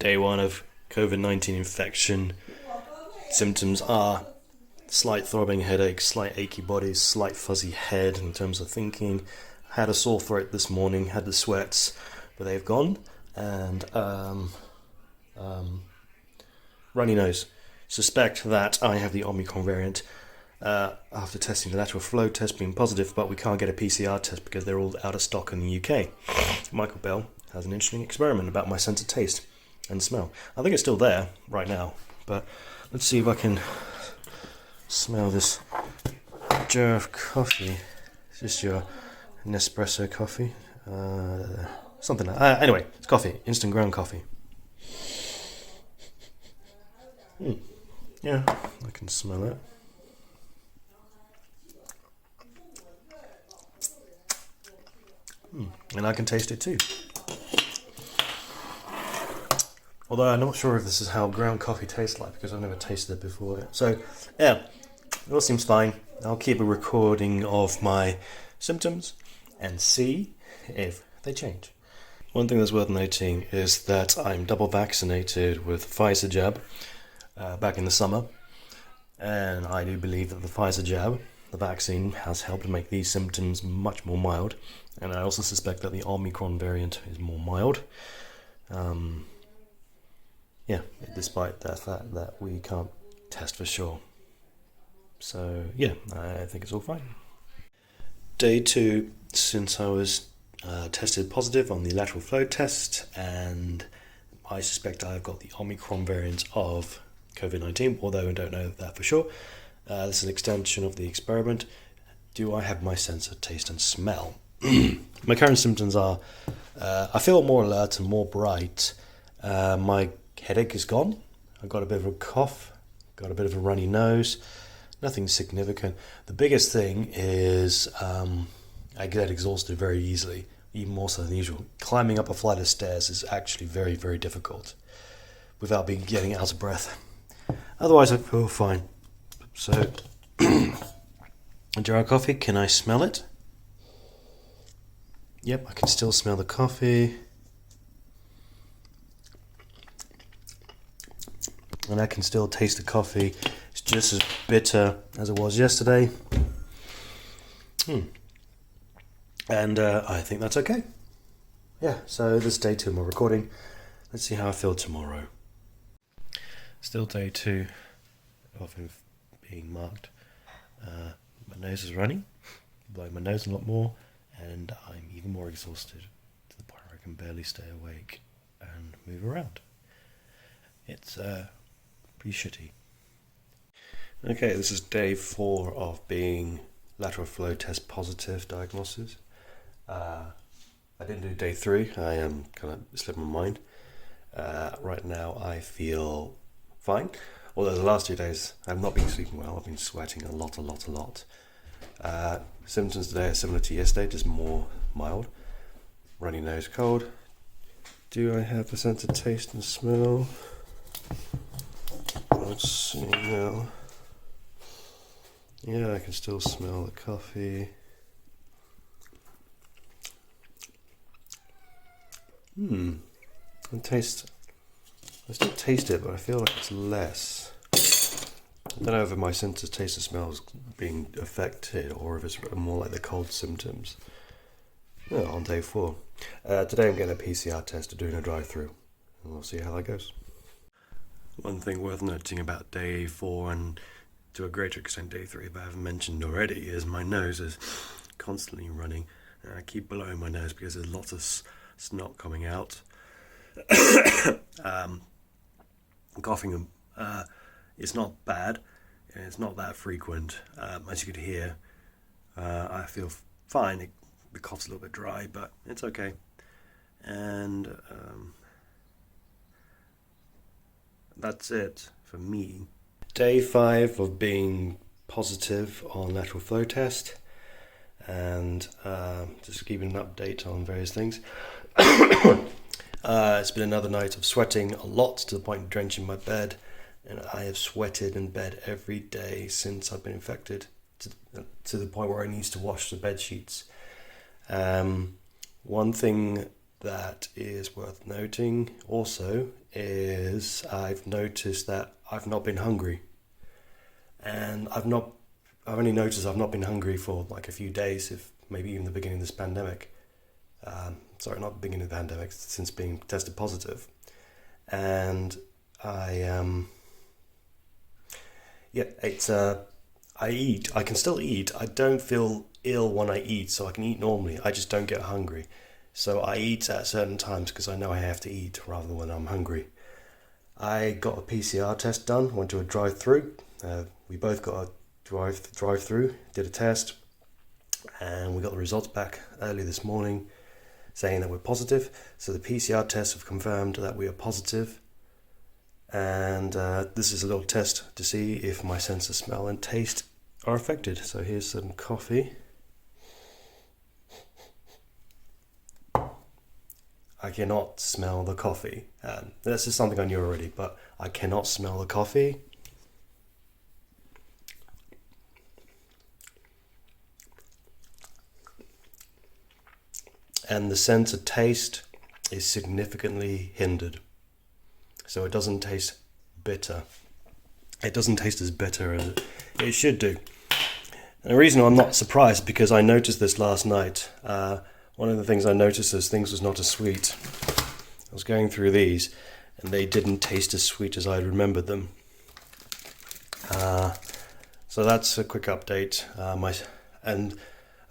Day 1 of COVID-19 infection. Symptoms are slight throbbing headache, slight achy body, slight fuzzy head in terms of thinking. Had a sore throat this morning, had the sweats, but they've gone. And runny nose. Suspect that I have the Omicron variant after testing the lateral flow test being positive, but we can't get a PCR test because they're all out of stock in the UK. Michael Bell has an interesting experiment about my sense of taste and smell. I think it's still there right now, but let's see if I can smell this jar of coffee. Is this your Nespresso coffee? Something like that. Anyway, it's coffee, instant ground coffee. Yeah, I can smell it. And I can taste it too. Although I'm not sure if this is how ground coffee tastes like because I've never tasted it before. So, yeah, it all seems fine. I'll keep a recording of my symptoms and see if they change. One thing that's worth noting is that I'm double vaccinated with Pfizer jab back in the summer. And I do believe that the Pfizer jab, the vaccine, has helped make these symptoms much more mild. And I also suspect that the Omicron variant is more mild. Despite the fact that we can't test for sure. So, yeah, I think it's all fine. Day 2, since I was tested positive on the lateral flow test, and I suspect I've got the Omicron variant of COVID-19, although I don't know that for sure. This is an extension of the experiment. Do I have my sense of taste and smell? My current symptoms are, I feel more alert and more bright. My headache is gone. I've got a bit of a cough, got a bit of a runny nose, nothing significant. The biggest thing is I get exhausted very easily, even more so than usual. Climbing up a flight of stairs is actually very, very difficult without getting out of breath. Otherwise, I feel fine. So, a jar of coffee, can I smell it? Yep, I can still smell the coffee. And I can still taste the coffee. It's just as bitter as it was yesterday. And I think that's okay. Yeah, so this is day 2 of my recording. Let's see how I feel tomorrow. Still day 2 of him being marked. My nose is running, blowing my nose a lot more, and I'm even more exhausted to the point where I can barely stay awake and move around. It's pretty shitty. Okay, this is day 4 of being lateral flow test positive diagnosis. I didn't do day 3. I am kind of slipped my mind. Right now I feel fine. Although the last 2 days I've not been sleeping well. I've been sweating a lot. Symptoms today are similar to yesterday, just more mild. Runny nose, cold. Do I have a sense of taste and smell? Let's see now. Yeah, I can still smell the coffee. I still taste it, but I feel like it's less. I don't know if my sense of taste and smell is being affected or if it's more like the cold symptoms. Yeah, on day 4. Today I'm getting a PCR test to do in a drive-through, and we'll see how that goes. One thing worth noting about day 4 and to a greater extent day 3, but I haven't mentioned already, is my nose is constantly running. And I keep blowing my nose because there's lots of snot coming out. Coughing, it's not bad, and it's not that frequent. As you could hear, I feel fine. The cough's a little bit dry, but it's okay. And that's it for me. Day 5 of being positive on lateral flow test, and just keeping an update on various things. It's been another night of sweating a lot to the point of drenching my bed, and I have sweated in bed every day since I've been infected to the point where I need to wash the bed sheets. One thing that is worth noting also is I've noticed that I've not been hungry. And I've only noticed I've not been hungry for like a few days, if maybe even the beginning of this pandemic. Sorry, not the beginning of the pandemic, since being tested positive. And I eat. I can still eat. I don't feel ill when I eat, so I can eat normally. I just don't get hungry. So I eat at certain times because I know I have to eat rather than when I'm hungry. I got a PCR test done, went to a drive-through. We both got a drive-through, did a test, and we got the results back early this morning saying that we're positive. So the PCR tests have confirmed that we are positive. And this is a little test to see if my sense of smell and taste are affected. So here's some coffee. I cannot smell the coffee. This is something I knew already, but I cannot smell the coffee. And the sense of taste is significantly hindered. So it doesn't taste bitter. It doesn't taste as bitter as it should do. And the reason I'm not surprised, because I noticed this last night. One of the things I noticed is things was not as sweet. I was going through these and they didn't taste as sweet as I remembered them. So that's a quick update. And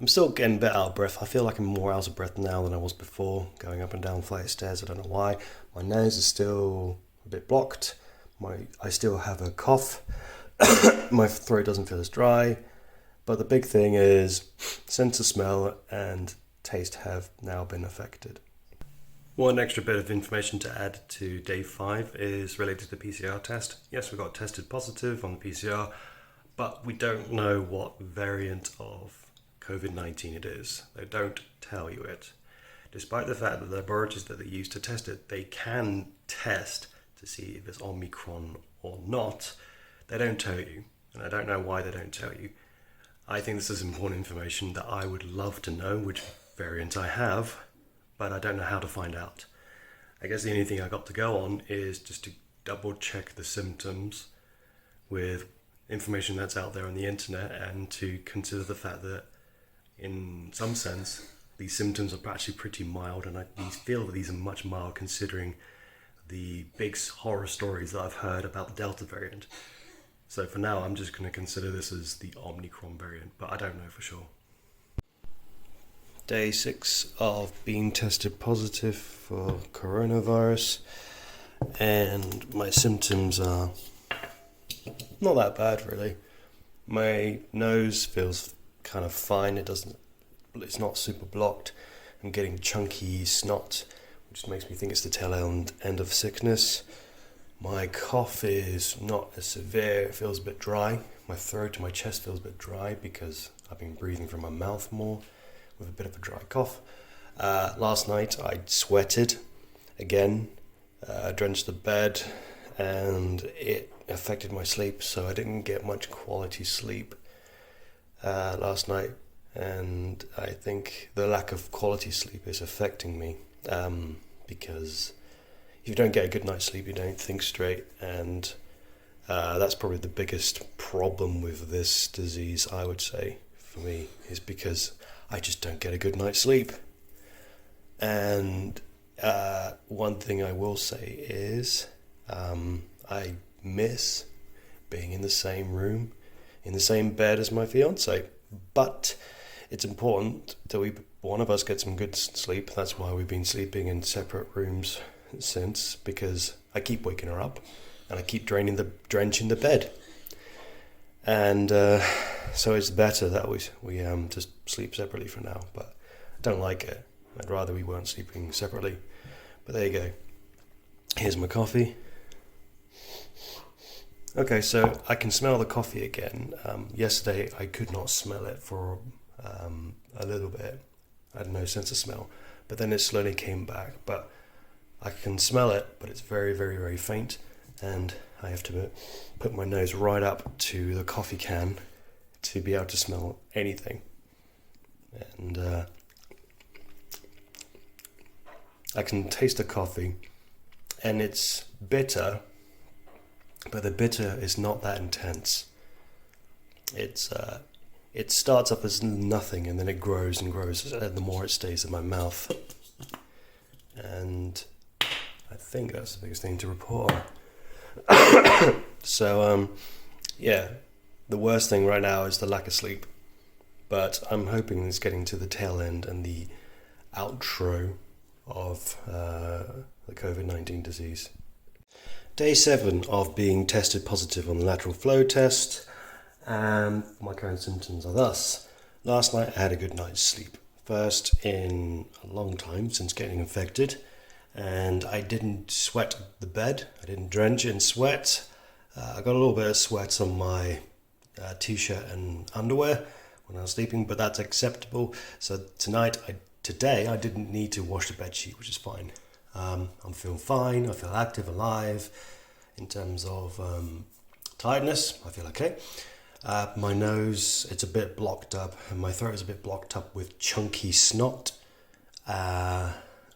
I'm still getting a bit out of breath. I feel like I'm more out of breath now than I was before, going up and down flight of stairs. I don't know why. My nose is still a bit blocked. I still have a cough. My throat doesn't feel as dry. But the big thing is sense of smell and taste have now been affected. One extra bit of information to add to day 5 is related to the PCR test. Yes, we got tested positive on the PCR, but we don't know what variant of COVID-19 it is. They don't tell you it. Despite the fact that the laboratories that they use to test it, they can test to see if it's Omicron or not. They don't tell you, and I don't know why they don't tell you. I think this is important information that I would love to know which variant I have, but I don't know how to find out. I guess the only thing I got to go on is just to double check the symptoms with information that's out there on the internet, and to consider the fact that in some sense these symptoms are actually pretty mild, and I feel that these are much mild considering the big horror stories that I've heard about the Delta variant. So for now I'm just going to consider this as the Omicron variant, but I don't know for sure. Day 6 of being tested positive for coronavirus, and my symptoms are not that bad really. My nose feels kind of fine. It's not super blocked. I'm getting chunky snot, which makes me think it's the tail end of sickness. My cough is not as severe. It feels a bit dry. My throat and my chest feels a bit dry because I've been breathing from my mouth more with a bit of a dry cough. Last night I sweated again, drenched the bed, and it affected my sleep, so I didn't get much quality sleep last night, and I think the lack of quality sleep is affecting me, because if you don't get a good night's sleep, you don't think straight, and that's probably the biggest problem with this disease, I would say, for me, is because I just don't get a good night's sleep. And one thing I will say is I miss being in the same room, in the same bed as my fiance. But it's important that one of us get some good sleep. That's why we've been sleeping in separate rooms since, because I keep waking her up and I keep drenching the bed. And so it's better that we just sleep separately for now. But I don't like it. I'd rather we weren't sleeping separately. But there you go. Here's my coffee. Okay, so I can smell the coffee again. Yesterday I could not smell it for a little bit. I had no sense of smell. But then it slowly came back. But I can smell it, but it's very, very, very faint. And I have to put my nose right up to the coffee can to be able to smell anything. And I can taste the coffee, and it's bitter, but the bitter is not that intense. It starts up as nothing, and then it grows and grows the more it stays in my mouth. And I think that's the biggest thing to report on. So, yeah, the worst thing right now is the lack of sleep. But I'm hoping it's getting to the tail end and the outro of the COVID-19 disease. Day 7 of being tested positive on the lateral flow test, and my current symptoms are thus. Last night I had a good night's sleep, first in a long time since getting infected, and I didn't sweat the bed, I didn't drench in sweat. I got a little bit of sweat on my t-shirt and underwear when I was sleeping, but that's acceptable. So today I didn't need to wash the bed sheet, which is fine. I'm feeling fine, I feel active, alive. In terms of tiredness, I feel okay. My nose, it's a bit blocked up, and my throat is a bit blocked up with chunky snot,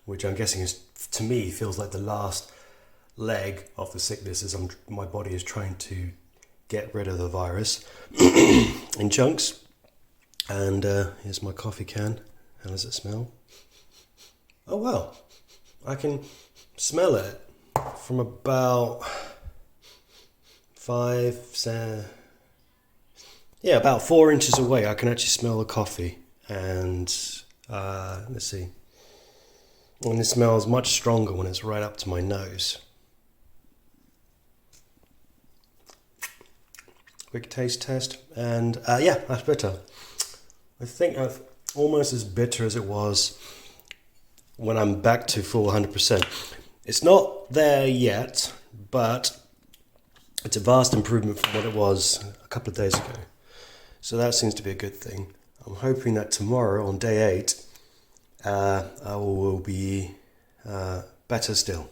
which I'm guessing is, to me, feels like the last leg of the sickness as my body is trying to get rid of the virus in chunks. And here's my coffee can. How does it smell? Oh wow, I can smell it from about about 4 inches away. I can actually smell the coffee, and let's see. And it smells much stronger when it's right up to my nose. Quick taste test, and that's bitter. I think I've almost as bitter as it was when I'm back to full 100%. It's not there yet, but it's a vast improvement from what it was a couple of days ago. So that seems to be a good thing. I'm hoping that tomorrow on day 8, I will be better still.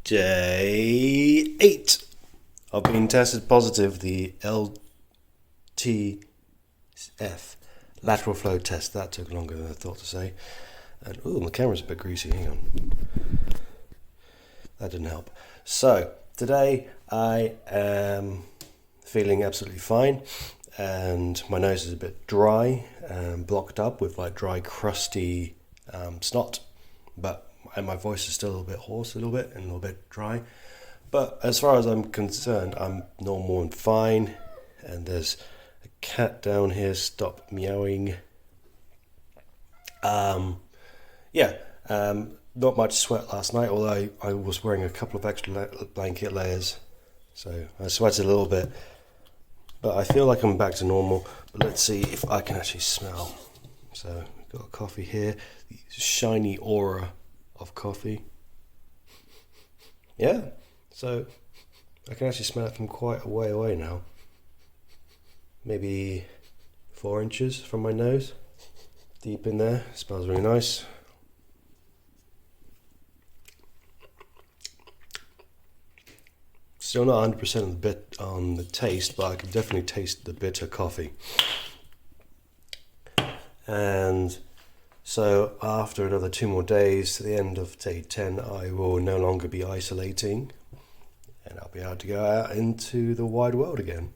Day 8 of being tested positive, the LTF, Lateral Flow Test. That took longer than I thought to say. And my camera's a bit greasy, hang on. That didn't help. So, today I am feeling absolutely fine, and my nose is a bit dry and blocked up with like dry, crusty snot, and my voice is still a little bit hoarse, and a little bit dry. But as far as I'm concerned, I'm normal and fine. And there's a cat down here, stop meowing. Not much sweat last night, although I was wearing a couple of extra blanket layers, so I sweated a little bit. But I feel like I'm back to normal. But let's see if I can actually smell. So we've got coffee here, the shiny aura of coffee. Yeah, so I can actually smell it from quite a way away now. Maybe 4 inches from my nose, deep in there. It smells really nice. Still not 100% on the taste, but I can definitely taste the bitter coffee. And so after another 2 more days, to the end of day 10, I will no longer be isolating, and I'll be able to go out into the wide world again.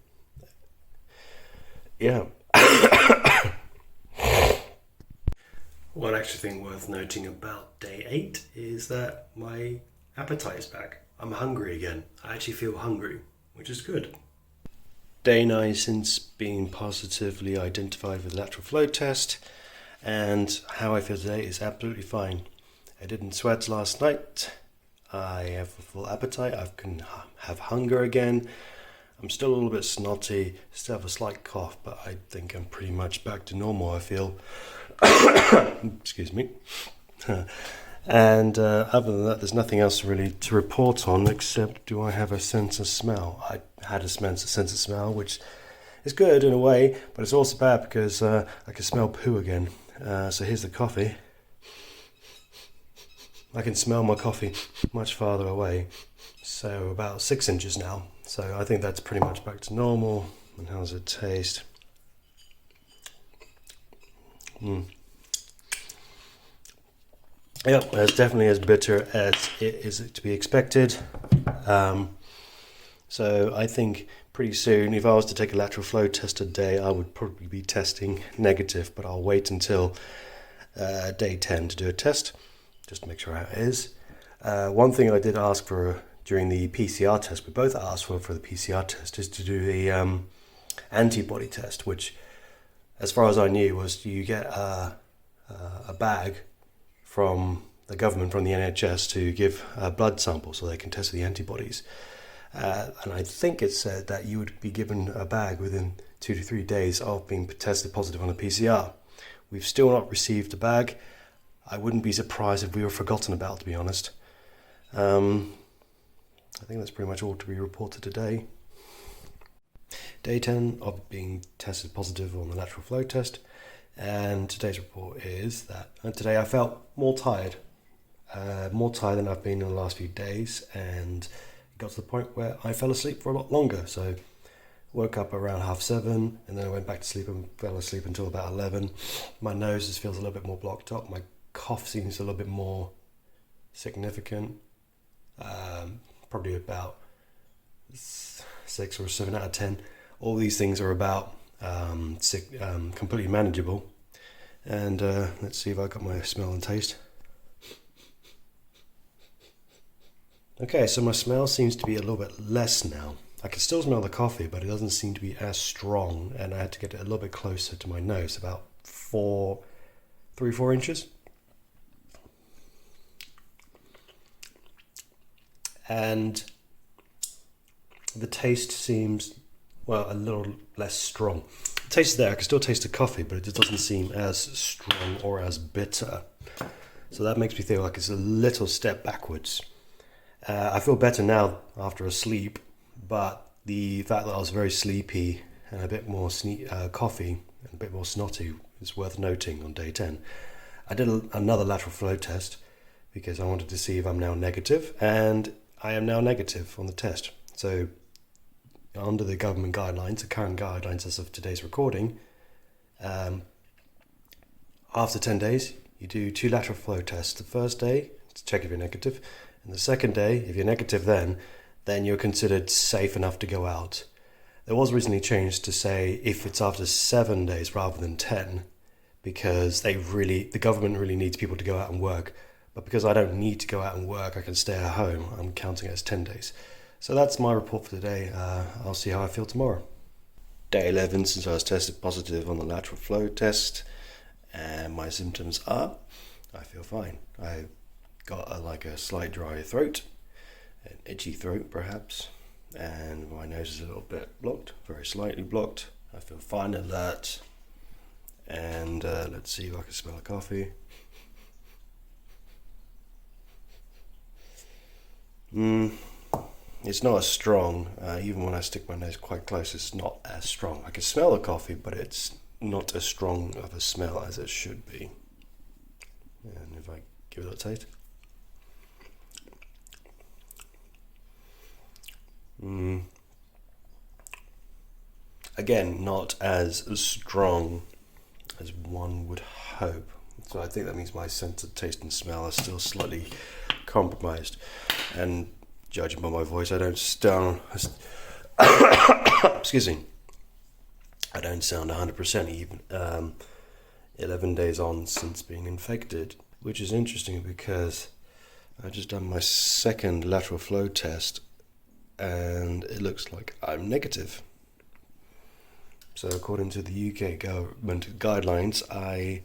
Yeah. One extra thing worth noting about day 8 is that my appetite is back. I'm hungry again. I actually feel hungry, which is good. Day 9 since being positively identified with the lateral flow test, and how I feel today is absolutely fine. I didn't sweat last night. I have a full appetite. I can have hunger again. I'm still a little bit snotty, still have a slight cough, but I think I'm pretty much back to normal, I feel. Excuse me. And other than that, there's nothing else really to report on, except do I have a sense of smell? I had a sense of smell, which is good in a way, but it's also bad because I can smell poo again. So here's the coffee. I can smell my coffee much farther away, so about 6 inches now. So I think that's pretty much back to normal. And how does it taste? Yep, it's definitely as bitter as it is to be expected. So I think pretty soon, if I was to take a lateral flow test today, I would probably be testing negative, but I'll wait until day 10 to do a test, just to make sure how it is. One thing I did ask for during the PCR test, we both asked for the PCR test, is to do the antibody test, which, as far as I knew, was you get a bag from the government, from the NHS, to give a blood sample so they can test the antibodies. And I think it said that you would be given a bag within 2 to 3 days of being tested positive on a PCR. We've still not received a bag. I wouldn't be surprised if we were forgotten about, to be honest. I think that's pretty much all to be reported today. Day 10 of being tested positive on the lateral flow test. And today's report is that today I felt more tired than I've been in the last few days, and it got to the point where I fell asleep for a lot longer. So woke up around 7:30, and then I went back to sleep and fell asleep until about 11. My nose just feels a little bit more blocked up. My cough seems a little bit more significant. Probably about 6 or 7 out of 10. All these things are about completely manageable. And let's see if I got my smell and taste. Okay, so my smell seems to be a little bit less now. I can still smell the coffee, but it doesn't seem to be as strong, and I had to get it a little bit closer to my nose, about 4 inches. And the taste seems, well, a little less strong. The taste is there, I can still taste the coffee, but it just doesn't seem as strong or as bitter. So that makes me feel like it's a little step backwards. I feel better now after a sleep, but the fact that I was very sleepy and a bit more coffee and a bit more snotty is worth noting on day 10. I did another lateral flow test because I wanted to see if I'm now negative, and I am now negative on the test. So under the government guidelines, the current guidelines as of today's recording, after 10 days, you do 2 lateral flow tests. The first day to check if you're negative, and the second day, if you're negative then you're considered safe enough to go out. There was recently changed to say if it's after 7 days rather than 10, because the government really needs people to go out and work. But because I don't need to go out and work, I can stay at home. I'm counting it as 10 days. So that's my report for today. I'll see how I feel tomorrow. Day 11 since I was tested positive on the lateral flow test, and my symptoms are, I feel fine. I got a slight dry throat, an itchy throat perhaps, and my nose is a little bit blocked, very slightly blocked. I feel fine at that. And let's see if I can smell the coffee. It's not as strong. Even when I stick my nose quite close, it's not as strong. I can smell the coffee, but it's not as strong of a smell as it should be. And if I give it a taste. Again, not as strong as one would hope. So I think that means my sense of taste and smell are still slightly compromised. And judging by my voice, I don't sound excuse me, I don't sound 100% even 11 days on since being infected, which is interesting because I just done my second lateral flow test and it looks like I'm negative. So according to the UK government guidelines, I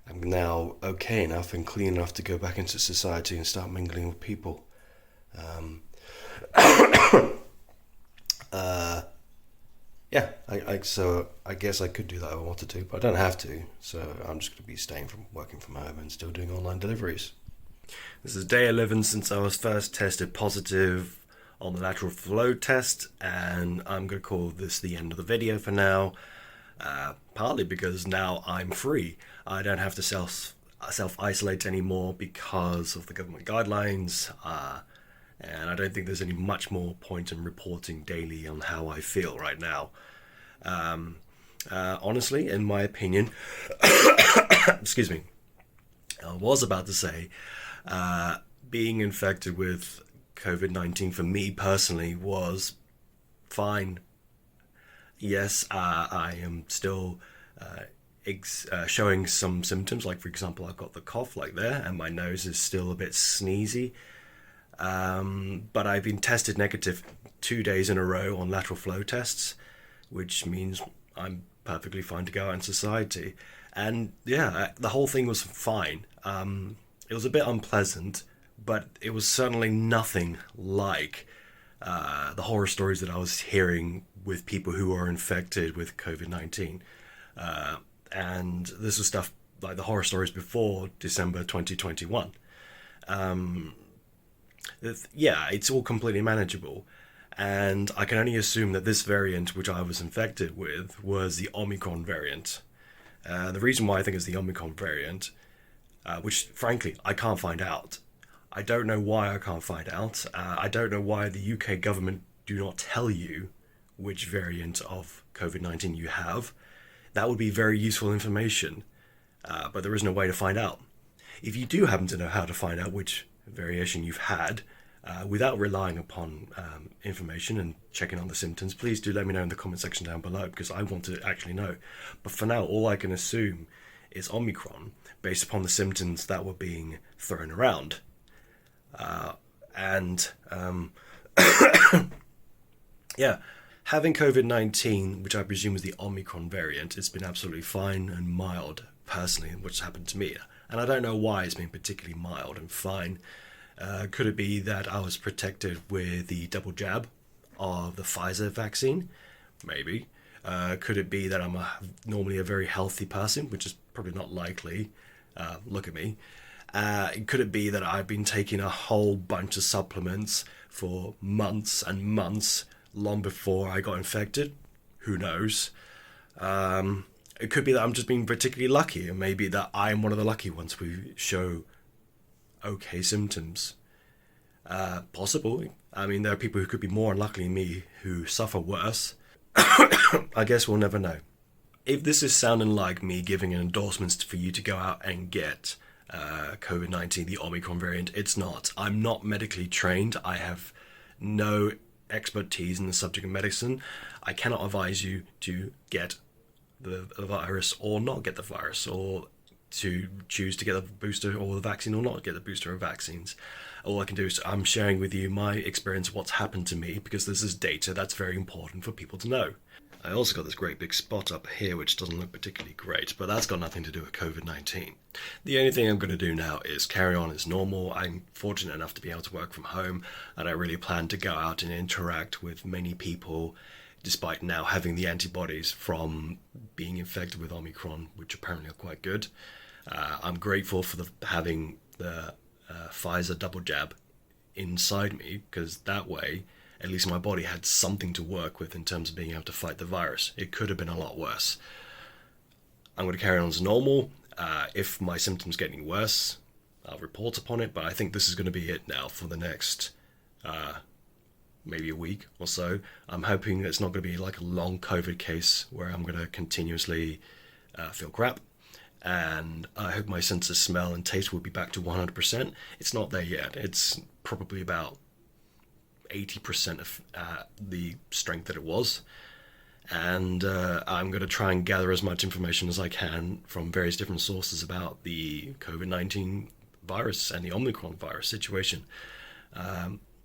am now okay enough and clean enough to go back into society and start mingling with people. So I guess I could do that if I wanted to, but I don't have to. So I'm just going to be working from home and still doing online deliveries. This is day 11 since I was first tested positive on the lateral flow test, and I'm going to call this the end of the video for now, partly because now I'm free. I don't have to self-isolate anymore because of the government guidelines, and I don't think there's any much more point in reporting daily on how I feel right now. Honestly, in my opinion, excuse me, I was about to say, being infected with COVID-19 for me personally was fine. Yes, I am still showing some symptoms, like for example, I've got the cough like there, and my nose is still a bit sneezy. But I've been tested negative 2 days in a row on lateral flow tests, which means I'm perfectly fine to go out in society. And yeah, the whole thing was fine. It was a bit unpleasant, but it was certainly nothing like the horror stories that I was hearing with people who are infected with COVID-19. And this was stuff like the horror stories before December 2021. Yeah, it's all completely manageable. And I can only assume that this variant, which I was infected with, was the Omicron variant. The reason why I think it's the Omicron variant, which frankly, I can't find out. I don't know why I can't find out. I don't know why the UK government do not tell you which variant of COVID-19 you have. That would be very useful information, but there is no way to find out. If you do happen to know how to find out which variation you've had, without relying upon information and checking on the symptoms, please do let me know in the comment section down below, because I want to actually know. But for now, all I can assume is Omicron based upon the symptoms that were being thrown around. Yeah, having COVID-19, which I presume is the Omicron variant, it's been absolutely fine and mild, personally, which happened to me. And I don't know why it's been particularly mild and fine. Could it be that I was protected with the double jab of the Pfizer vaccine? Maybe. Could it be that I'm normally a very healthy person, which is probably not likely. Look at me. Could it be that I've been taking a whole bunch of supplements for months and months, long before I got infected? Who knows? It could be that I'm just being particularly lucky, and maybe that I'm one of the lucky ones who show okay symptoms. Possible. I mean, there are people who could be more unlucky than me who suffer worse. I guess we'll never know. If this is sounding like me giving an endorsement for you to go out and get COVID-19, the Omicron variant, it's not. I'm not medically trained. I have no expertise in the subject of medicine. I cannot advise you to get the virus or not get the virus, or to choose to get the booster or the vaccine or not get the booster or vaccines. All I can do is I'm sharing with you my experience, what's happened to me, because this is data that's very important for people to know. I also got this great big spot up here which doesn't look particularly great, but that's got nothing to do with COVID-19. The only thing I'm going to do now is carry on as normal. I'm fortunate enough to be able to work from home. I don't really plan to go out and interact with many people, despite now having the antibodies from being infected with Omicron, which apparently are quite good. I'm grateful for having the Pfizer double jab inside me, because that way at least my body had something to work with in terms of being able to fight the virus. It could have been a lot worse. I'm going to carry on as normal. If my symptoms get any worse, I'll report upon it, but I think this is going to be it now for the next maybe a week or so. I'm hoping it's not going to be like a long COVID case where I'm going to continuously feel crap. And I hope my sense of smell and taste will be back to 100%. It's not there yet. It's probably about 80% of the strength that it was. And I'm going to try and gather as much information as I can from various different sources about the COVID-19 virus and the Omicron virus situation.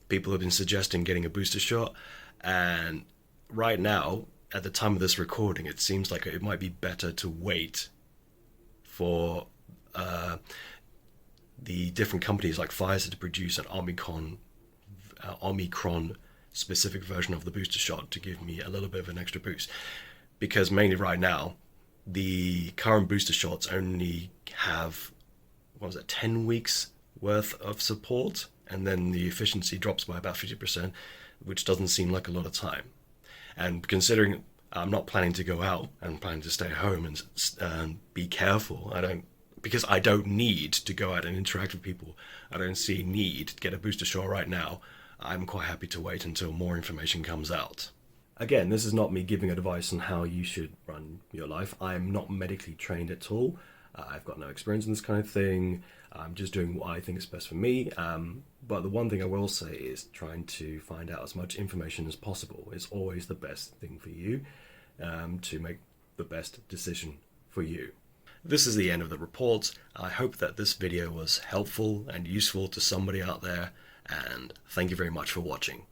People have been suggesting getting a booster shot, and right now, at the time of this recording, it seems like it might be better to wait for the different companies like Pfizer to produce an Omicron specific version of the booster shot to give me a little bit of an extra boost, because mainly right now the current booster shots only have 10 weeks worth of support, and then the efficiency drops by about 50%, which doesn't seem like a lot of time. And considering I'm not planning to go out and planning to stay home and be careful, because I don't need to go out and interact with people. I don't see need to get a booster shot right now. I'm quite happy to wait until more information comes out. Again, this is not me giving advice on how you should run your life. I'm not medically trained at all. I've got no experience in this kind of thing. I'm just doing what I think is best for me. But the one thing I will say is trying to find out as much information as possible is always the best thing for you, to make the best decision for you. This is the end of the report. I hope that this video was helpful and useful to somebody out there, and thank you very much for watching.